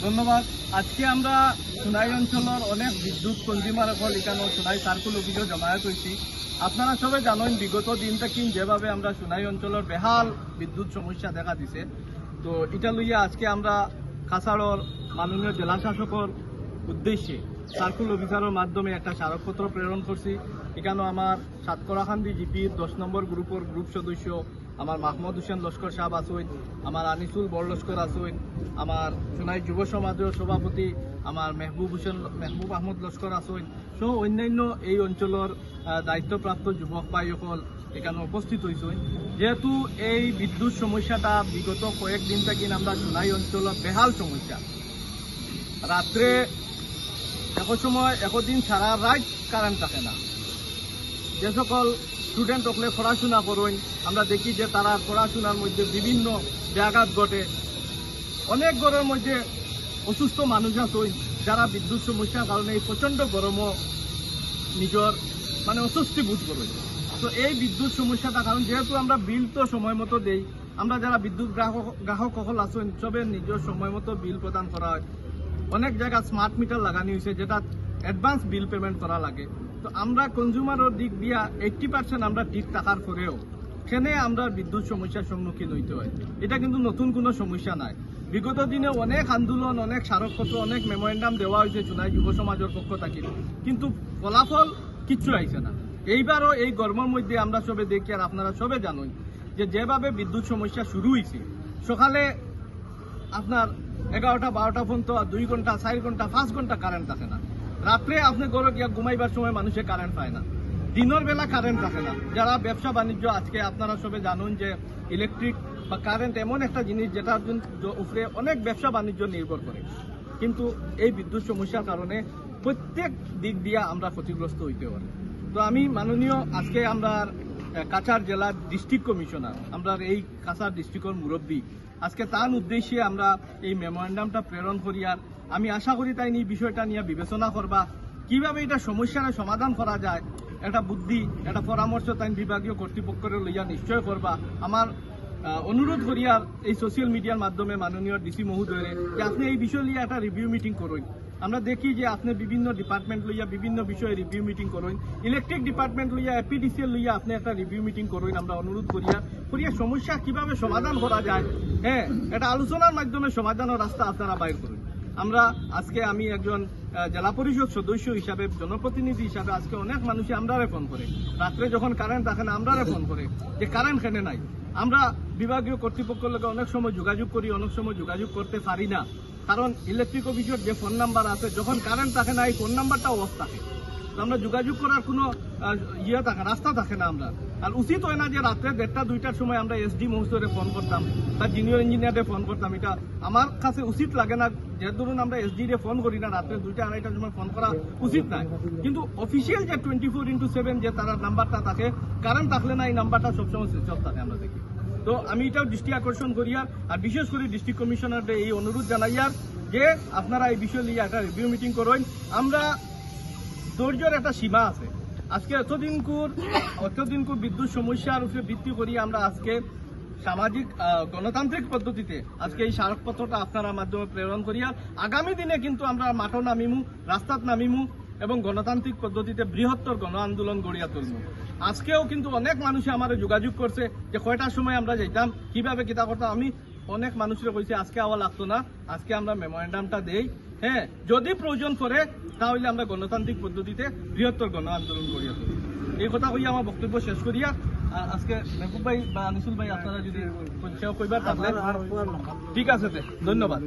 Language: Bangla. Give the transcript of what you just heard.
ধন্যবাদ। আজকে আমরা সোনাই অঞ্চলের অনেক বিদ্যুৎ কনজিউমার হল এখানে সোনাই সার্কুল অফিসে জমায়েত হয়েছি। আপনারা সবাই জানেন বিগত দিন থেকে যেভাবে আমরা সোনাই অঞ্চলের বেহাল বিদ্যুৎ সমস্যা দেখা দিছে, তো এটা লইয়া আজকে আমরা কাছাড়র মাননীয় জেলা শাসকের উদ্দেশ্যে সার্কুল অফিসারের মাধ্যমে একটা স্মারকপত্র প্রেরণ করছি। এখানে আমার সাতকরাখান্দি জিপির 10 নম্বর গ্রুপের গ্রুপ সদস্য আমার মাহমুদ হোসেন লস্কর সাহেব আসুন, আমার আনিসুল বড় লস্কর আসুন, আমার সোনাই যুব সমাজের সভাপতি আমার মেহবুব আহমদ লস্কর আসুন সহ অন্যান্য এই অঞ্চলের দায়িত্বপ্রাপ্ত যুবক ভাই সকল এখানে উপস্থিত হয়েছেন। যেহেতু এই বিদ্যুৎ সমস্যাটা বিগত কয়েকদিন থেকে আমরা সোনাই অঞ্চলের বেহাল সমস্যা, রাত্রে একদিন সারা রাত কারেন্ট থাকে না। যে সকল স্টুডেন্ট হলে পড়াশোনা করেন আমরা দেখি যে তারা পড়াশোনার মধ্যে বিভিন্ন ব্যাঘাত ঘটে। অনেক ঘরের মধ্যে অসুস্থ মানুষ আছে যারা বিদ্যুৎ সমস্যার কারণে এই প্রচণ্ড গরমও নিজের অস্বস্তি বোধ করে। তো এই বিদ্যুৎ সমস্যাটা কারণ যেহেতু আমরা বিল তো সময় মতো দেই, আমরা যারা বিদ্যুৎ গ্রাহক সকল আছেন সবের নিজের সময় মতো বিল প্রদান করা হয়। অনেক জায়গায় স্মার্ট মিটার লাগানো হয়েছে যেটা অ্যাডভান্স বিল পেমেন্ট করা লাগে। তো আমরা কনজিউমারের দিক দিয়া 80% আমরা ঠিক থাকার পরেও সেখানে আমরা বিদ্যুৎ সমস্যার সম্মুখীন হইতে হয়। এটা কিন্তু নতুন কোনো সমস্যা নাই। বিগত দিনে অনেক আন্দোলন, অনেক স্মারকপত্র, অনেক মেমোরেন্ডাম দেওয়া হয়েছে সোনাই যুব সমাজের পক্ষ থেকে, কিন্তু ফলাফল কিচ্ছু আইছে না। এইবারও এই গরমের মধ্যে আমরা সবে দেখি, আর আপনারা সবে জানেন যে যেভাবে বিদ্যুৎ সমস্যা শুরু হয়েছে, সকালে আপনার 11টা 12টা পর্যন্ত 2 ঘন্টা 4 ঘন্টা 5 ঘন্টা কারেন্ট থাকে না। রাত্রে আপনি ঘরে গিয়া ঘুমাইবার সময় মানুষে কারেন্ট পায় না, দিনের বেলা কারেন্ট থাকে না। যারা ব্যবসা বাণিজ্য, আজকে আপনারা সবে জানুন যে ইলেকট্রিক বা কারেন্ট এমন একটা জিনিস যেটার উপরে অনেক ব্যবসা বাণিজ্য নির্ভর করে, কিন্তু এই বিদ্যুৎ সমস্যার কারণে প্রত্যেক দিক দিয়ে আমরা ক্ষতিগ্রস্ত হইতে পারি। তো আমি মাননীয় আজকে আমরা কাছাড় জেলার ডিস্ট্রিক্ট কমিশনার, আমরা এই কাছাড় ডিস্ট্রিক্টের মুরব্বী, আজকে তার উদ্দেশ্যে আমরা এই মেমোরেন্ডামটা প্রেরণ করি। আর আমি আশা করি তাই এই বিষয়টা নিয়ে বিবেচনা করবা, কিভাবে এটা সমস্যার সমাধান করা যায়। একটা বুদ্ধি, একটা পরামর্শ তাই বিভাগীয় কর্তৃপক্ষের লইয়া নিশ্চয় করবা। আমার অনুরোধ করি আর এই সোশ্যাল মিডিয়ার মাধ্যমে মাননীয় ডিসি মহোদয়ের যে আপনি এই বিষয় নিয়ে একটা রিভিউ মিটিং করুন। আমরা দেখি যে আপনি বিভিন্ন ডিপার্টমেন্ট লইয়া বিভিন্ন বিষয়ে রিভিউ মিটিং করুন, ইলেকট্রিক ডিপার্টমেন্ট লইয়া এপিডিসিএল লইয়া আপনি একটা রিভিউ মিটিং করুন। আমরা অনুরোধ করিয়া সমস্যা কিভাবে সমাধান করা যায়, এটা আলোচনার মাধ্যমে সমাধানের রাস্তা আপনারা বাইর করুন। আমরা আজকে আমি একজন জেলা পরিষদ সদস্য হিসাবে, জনপ্রতিনিধি হিসাবে আজকে অনেক মানুষই আমরারে ফোন করে, রাত্রে যখন কারেন্ট থাকে না আমরারে ফোন করে যে কারেন্ট কেনে নাই। আমরা বিভাগীয় কর্তৃপক্ষের লগে অনেক সময় যোগাযোগ করি, অনেক সময় যোগাযোগ করতে পারি না, কারণ ইলেকট্রিক অফিসের যে ফোন নাম্বার আছে যখন কারেন্ট থাকে না এই ফোন নাম্বারটা অফ থাকে, আমরা যোগাযোগ করার কোনো রাস্তা থাকে না। আমরা আর উচিত হয় না যে রাত্রে 1টা 2টার সময় আমরা এসডি মহোদয়রে ফোন করতাম বা জিনিয়র ইঞ্জিনিয়ারে ফোন করতাম। এটা আমার কাছে উচিত লাগে না। যে ধরুন আমরা এসডি রে ফোন করি না, রাত্রে 2টা 2:30টার সময় ফোন করা উচিত নাই, কিন্তু অফিসিয়াল যে 24/7 যে তার নাম্বারটা থাকে, কারেন্ট থাকলে না এই নাম্বারটা সবসময় সুইচ অফ থাকে আমরা দেখি। তো আমি এটাও দৃষ্টি আকর্ষণ করি আর বিশেষ করে ডিস্ট্রিক্ট কমিশনারদের এই অনুরোধ জানাইয়ার যে আপনারা এই বিষয় নিয়ে একটা রিভিউ মিটিং করুন। আমরা ধৈর্যের একটা সীমা আছে। আজকে অতদিনকুর বিদ্যুৎ সমস্যার উপরে ভিত্তি করি আমরা আজকে সামাজিক গণতান্ত্রিক পদ্ধতিতে আজকে এই স্মারকপত্রটা আপনার মাধ্যমে প্রেরণ করি। আর আগামী দিনে কিন্তু আমরা মাঠে নামিমু, রাস্তাত নামিমু এবং গণতান্ত্রিক পদ্ধতিতে বৃহত্তর গণ আন্দোলন গড়িয়া তুলব। আজকেও কিন্তু অনেক মানুষে আমার যোগাযোগ করছে যে কয়টার সময় আমরা যাইতাম, কিভাবে কিতা করতাম। আমি অনেক মানুষের কইছে আজকে আওয়া লাগতো না, আজকে আমরা মেমোরেন্ডামটা দেই, যদি প্রয়োজন করে তাহলে আমরা গণতান্ত্রিক পদ্ধতিতে বৃহত্তর গণ আন্দোলন গড়িয়া তুলি। এই কথা কইয়া আমার বক্তব্য শেষ করিয়া আজকে মেহবুব ভাই বা আনিসুল ভাই আপনারা যদি কইবার থাকলে ঠিক আছে, ধন্যবাদ।